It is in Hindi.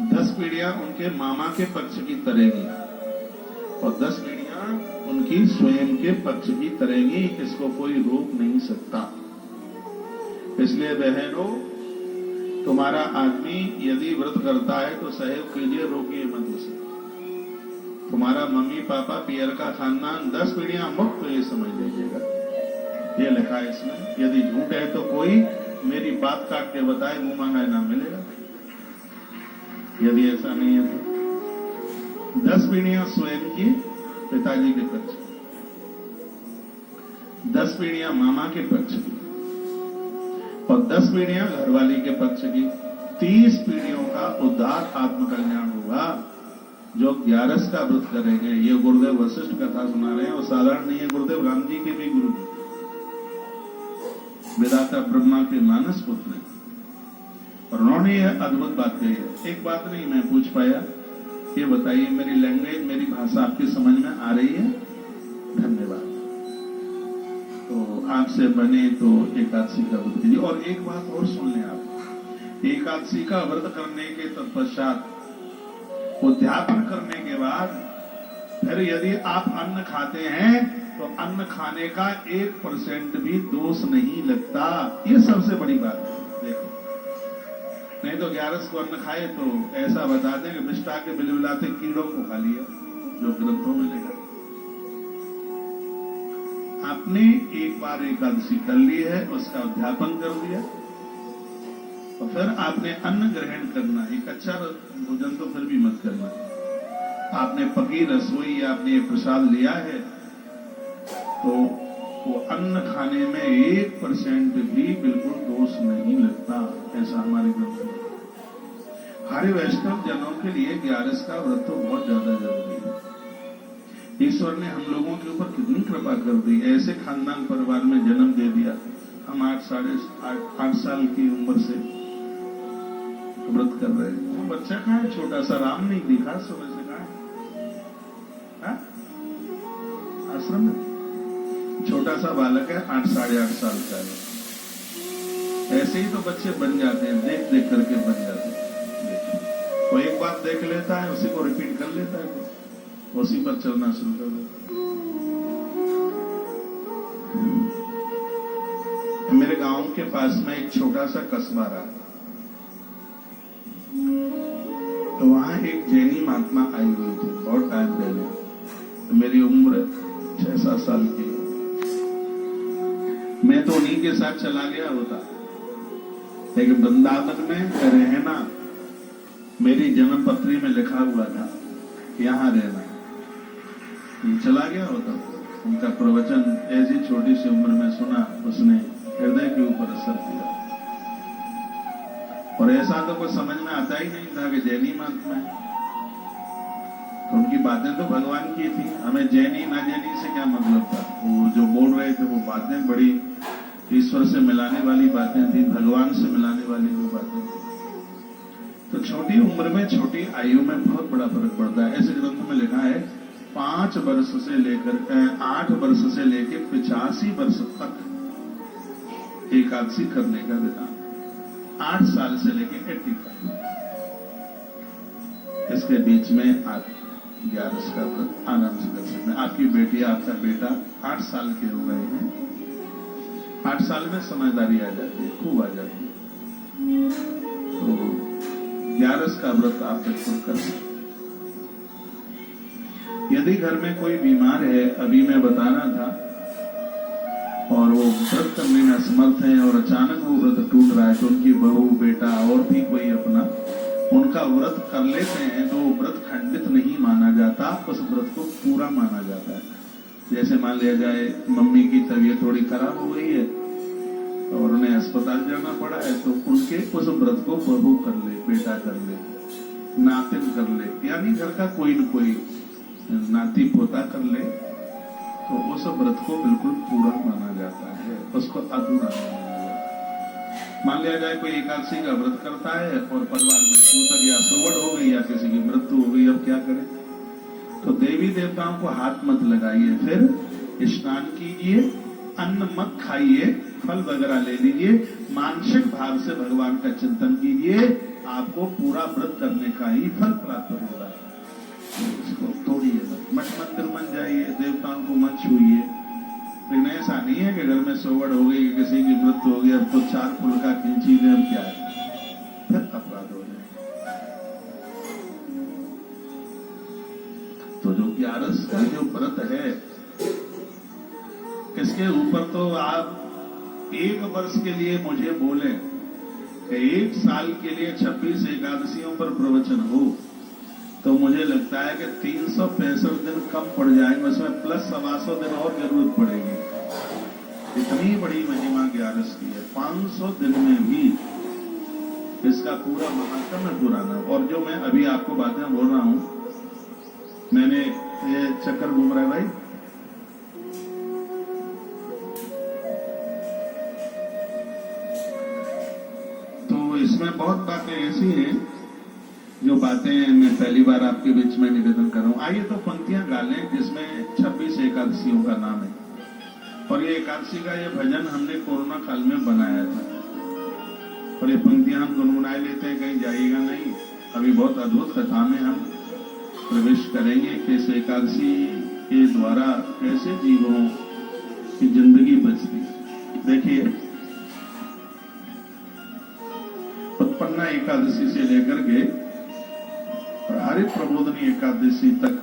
10 पीढ़ियां उनके मामा के पक्ष की तरेगी और 10 पीढ़ियां उनकी स्वयं के पक्ष की तरेगी। इसको कोई रोक नहीं सकता। इसलिए बहनों, तुम्हारा आदमी यदि व्रत करता है तो सहयोग कीजिए, रोकिए मत उसे। तुम्हारा मम्मी पापा पियर का खानदान 10 पीढ़ियां मुक्त, तो ये समझ लीजिएगा। ये लिखा है इसमें। यदि झूठ है तो कोई मेरी बात काट के बताए, मुंह मांगा इनाम मिलेगा। यदि ऐसा नहीं है तो 10 पीढ़ियां स्वयं की पिताजी के पक्ष की, 10 पीढ़ियां मामा के पक्ष की और 10 पीढ़ियां घरवाली के पक्ष की। 30 पीढ़ियों का उद्धार आत्मकल्याण होगा जो 11 का व्रत करेंगे। ये गुरुदेव वशिष्ठ कथा सुना रहे हैं और साधारण नहीं है, गुरुदेव राम जी के भी गुरु जी, विधाता ब्रह्मा के मानस पुत्र हैं और उन्होंने यह अद्भुत बात कही है। एक बात नहीं मैं पूछ पाया, ये बताइए मेरी लैंग्वेज, मेरी भाषा आपकी समझ में आ रही है? धन्यवाद। तो आपसे बने तो एकादशी का व्रत कीजिए। और एक बात और सुन लें आप, एकादशी का व्रत करने के तत्पश्चात उद्यापन करने के बाद फिर यदि आप अन्न खाते हैं तो अन्न खाने का 1% भी दोष नहीं लगता। ये सबसे बड़ी बात है। देखो, नहीं तो 11 को अन्न खाए तो ऐसा बता दें कि मिष्टा के बिलबिलाते कीड़ों को खा लिया, जो ग्रंथों में लिखा। आपने एक बार एकादशी कर ली है, उसका अध्यापन कर दिया और फिर आपने अन्न ग्रहण करना। एक अच्छा भोजन तो फिर भी मत करना। आपने पकी रसोई या आपने प्रसाद लिया है तो वो अन्न खाने में 1% भी बिल्कुल दोष नहीं लगता। ऐसा हमारे ग्रंथ में। हमारे वैष्णव जनों के लिए 11 का व्रत तो बहुत ज्यादा जरूरी है। ईश्वर ने हम लोगों के ऊपर कितनी कृपा कर दी। ऐसे खानदान परिवार में जन्म दे दिया। हम 8 साल की उम्र से व्रत कर रहे हैं। वो बच्चा कहाँ है? छोटा सा राम नहीं दिखा सुबह से, कहाँ है? आश्रम में छोटा सा बालक है, 8 साढ़े 8 साल का है। ऐसे ही तो बच्चे बन जाते हैं, देख देख करके बन जाते हैं। वो एक बात देख लेता है, उसी को रिपीट कर लेता है, तो उसी पर चलना शुरू कर देता है। मेरे गांव के पास में एक छोटा सा कस्बा रहा, तो वहां एक जैनी महात्मा आई हुई थी बहुत टाइम पहले। तो मेरी उम्र 6-7 साल की। मैं तो उन्हीं के साथ चला गया होता, लेकिन वृंदावन में रहना मेरी जन्म पत्री में लिखा हुआ था, यहां रहना। चला गया होता। उनका प्रवचन ऐसी छोटी सी उम्र में सुना, उसने हृदय के ऊपर असर किया। और ऐसा तो कुछ समझ में आता ही नहीं था कि जैनी महात्मा है। तो उनकी बातें तो भगवान की थी, हमें जैनी ना जैनी से क्या मतलब था। वो जो बोल रहे थे वो बातें बड़ी ईश्वर से मिलाने वाली बातें थी, भगवान से मिलाने वाली जो बातें थी। तो छोटी उम्र में, छोटी आयु में बहुत बड़ा फर्क पड़ता है। ऐसे ग्रंथ में लिखा है 5 वर्ष से लेकर 8 वर्ष से लेकर 85 वर्ष तक एकादशी करने का विधान। 8 साल से लेकर 85, इसके बीच में आप 11 का व्रत आनंद से कर सकते हैं। आपकी बेटी, आपका बेटा 8 साल के हो गए हैं। 8 साल में समझदारी आ जाती है, खूब आ जाती है। तो 11 का व्रत आप बिल्कुल कर सकते। यदि घर में कोई बीमार है, अभी मैं बताना था, और वो व्रत करने में असमर्थ है और अचानक वो व्रत टूट रहा है, तो उनकी बहू, बेटा और भी कोई अपना उनका व्रत कर लेते हैं, तो वो व्रत खंडित नहीं माना जाता, उस व्रत को पूरा माना जाता है। जैसे मान लिया जाए मम्मी की तबीयत थोड़ी खराब हो गई है और उन्हें अस्पताल जाना पड़ा है, तो उनके उस व्रत को बहू कर ले, बेटा कर ले, नातिन कर ले, यानी घर का कोई न कोई नाती पोता कर ले, तो उस व्रत को बिल्कुल पूरा माना जाता है, उसको अधूरा नहीं माना जाता। मान लिया जाए कोई एकादशी का व्रत करता है और परिवार में सूतक या सुवड़ हो गई या किसी की मृत्यु हो गई, अब क्या करें? तो देवी देवताओं को हाथ मत लगाइए, फिर स्नान कीजिए, अन्न मत खाइए, फल वगैरह ले लीजिए, मानसिक भाव से भगवान का चिंतन कीजिए, आपको पूरा व्रत करने का ही फल प्राप्त होगा। इसको तोड़िए मत, मठ मंदिर मन जाइए, देवताओं को मत छूइए। लेकिन ऐसा नहीं है कि घर में सोवड़ हो गई, किसी की मृत्यु हो गई, अब तो 4 फुलका खींची दे, अब क्या है, फिर अपराध हो जाए। तो जो 11 का जो व्रत है, इसके ऊपर तो आप 1 वर्ष के लिए मुझे बोले कि 1 साल के लिए 26 एकादशियों पर प्रवचन हो, तो मुझे लगता है कि 365 दिन कम पड़ जाएंगे, उसमें प्लस 125 दिन और जरूरत पड़ेगी। इतनी बड़ी महिमा 11 की है, 500 दिन में भी इसका पूरा महात्म्य पूरा ना। और जो मैं अभी आपको बातें बोल रहा हूं, मैंने ये चक्कर घूम रहा है भाई, तो इसमें बहुत बातें ऐसी हैं जो बातें मैं पहली बार आपके बीच में निवेदन कर रहा हूं। आइए तो पंक्तियां गा लें जिसमें 26 एकादशियों का नाम है। और ये एकादशी का ये भजन हमने कोरोना काल में बनाया था, और ये पंक्तियां हम गुनगुनाए लेते हैं, कहीं जाइएगा नहीं। अभी बहुत अद्भुत कथा में हम प्रवेश करेंगे कि इस एकादशी के द्वारा कैसे जीवों की जिंदगी बचती। देखिए, उत्पन्ना एकादशी से लेकर के हरि प्रबोधनी एकादशी तक